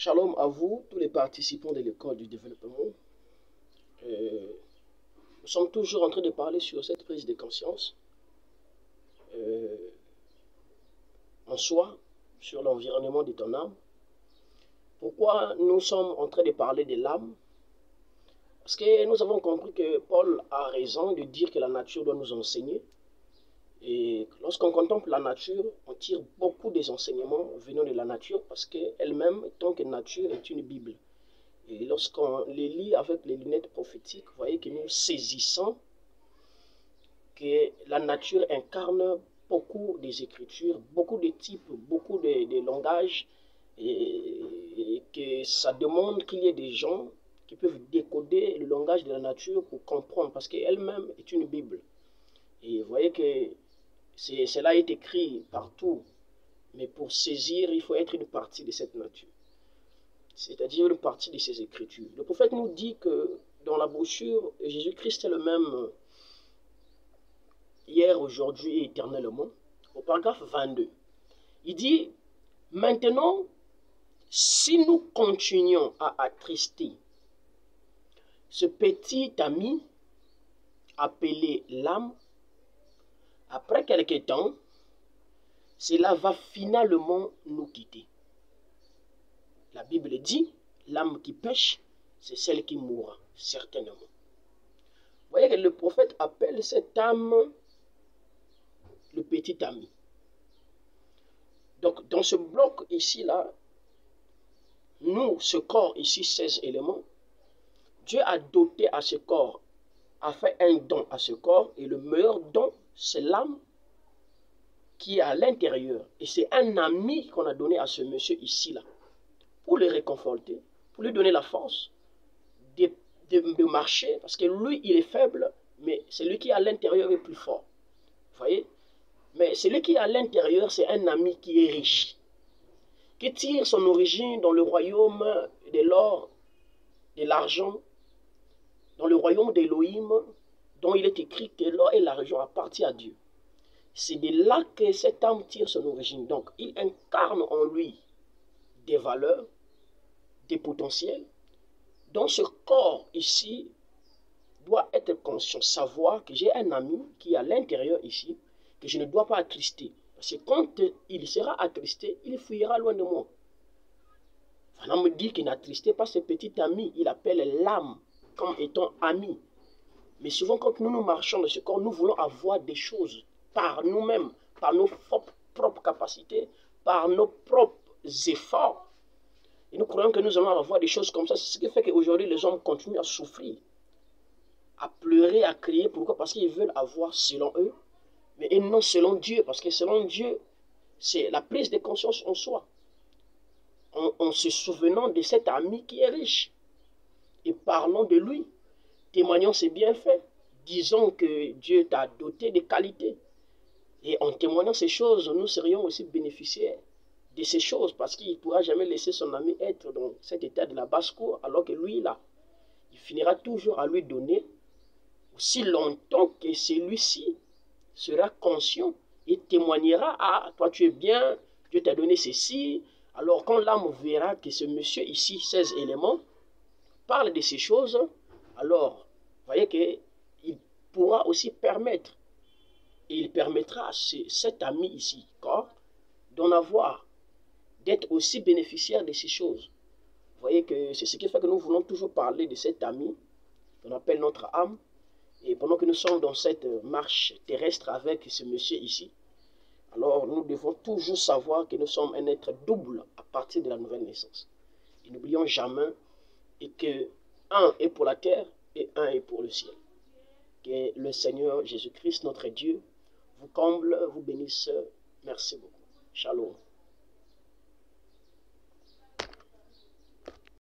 Shalom à vous, tous les participants de l'école du développement. Nous sommes toujours en train de parler sur cette prise de conscience en soi, sur l'environnement de ton âme. Pourquoi nous sommes en train de parler de l'âme? Parce que nous avons compris que Paul a raison de dire que la nature doit nous enseigner. Et lorsqu'on contemple la nature, on tire beaucoup des enseignements venant de la nature parce qu'elle-même, tant que nature, est une Bible. Et lorsqu'on les lit avec les lunettes prophétiques, vous voyez que nous saisissons que la nature incarne beaucoup des écritures, beaucoup de types, beaucoup de langages, et que ça demande qu'il y ait des gens qui peuvent décoder le langage de la nature pour comprendre, parce qu'elle-même est une Bible. Et vous voyez que cela est écrit partout, mais pour saisir, il faut être une partie de cette nature, c'est-à-dire une partie de ces écritures. Le prophète nous dit que dans la brochure, Jésus-Christ est le même hier, aujourd'hui et éternellement. Au paragraphe 22, il dit « Maintenant, si nous continuons à attrister ce petit ami appelé l'âme, après quelque temps, cela va finalement nous quitter. » La Bible dit, l'âme qui pêche, c'est celle qui mourra, certainement. Vous voyez que le prophète appelle cette âme le petit ami. Donc, dans ce bloc ici-là, nous, ce corps ici, 16 éléments, Dieu a doté à ce corps, a fait un don à ce corps, et le meilleur don, c'est l'âme qui est à l'intérieur. Et c'est un ami qu'on a donné à ce monsieur ici-là, pour le réconforter, pour lui donner la force de marcher, parce que lui, il est faible, mais celui qui est à l'intérieur est plus fort. Vous voyez? Mais celui qui est à l'intérieur, c'est un ami qui est riche, qui tire son origine dans le royaume de l'or, de l'argent, dans le royaume d'Élohim, dont il est écrit que l'or et l'argent appartiennent à Dieu. C'est de là que cette âme tire son origine. Donc, il incarne en lui des valeurs, des potentiels, dont ce corps ici doit être conscient, savoir que j'ai un ami qui est à l'intérieur ici, que je ne dois pas attrister. Parce que quand il sera attristé, il fuira loin de moi. Voilà me dit qu'il n'attristait pas ce petit ami, il appelle l'âme comme étant ami. Mais souvent quand nous marchons dans ce corps, nous voulons avoir des choses par nous-mêmes, par nos propres capacités, par nos propres efforts. Et nous croyons que nous allons avoir des choses comme ça. C'est ce qui fait qu'aujourd'hui, les hommes continuent à souffrir, à pleurer, à crier. Pourquoi? Parce qu'ils veulent avoir selon eux, mais non selon Dieu. Parce que selon Dieu, c'est la prise de conscience en soi. En se souvenant de cet ami qui est riche. Et parlons de lui. Témoignons ses bienfaits. Disons que Dieu t'a doté de qualités. Et en témoignant ces choses, nous serions aussi bénéficiaires de ces choses, parce qu'il ne pourra jamais laisser son ami être dans cet état de la basse-cour, alors que lui, là, il finira toujours à lui donner, aussi longtemps que celui-ci sera conscient et témoignera, ah, toi tu es bien, Dieu t'a donné ceci. Alors quand l'âme verra que ce monsieur ici, 16 éléments, parle de ces choses, alors, vous voyez qu'il pourra aussi permettre, et il permettra à cet ami ici, d'en avoir, d'être aussi bénéficiaire de ces choses. Vous voyez que c'est ce qui fait que nous voulons toujours parler de cet ami qu'on appelle notre âme. Et pendant que nous sommes dans cette marche terrestre avec ce monsieur ici, alors nous devons toujours savoir que nous sommes un être double à partir de la nouvelle naissance. Et n'oublions jamais que un est pour la terre et un est pour le ciel. Que le Seigneur Jésus-Christ, notre Dieu, vous comble, vous bénisse. Merci beaucoup. Shalom.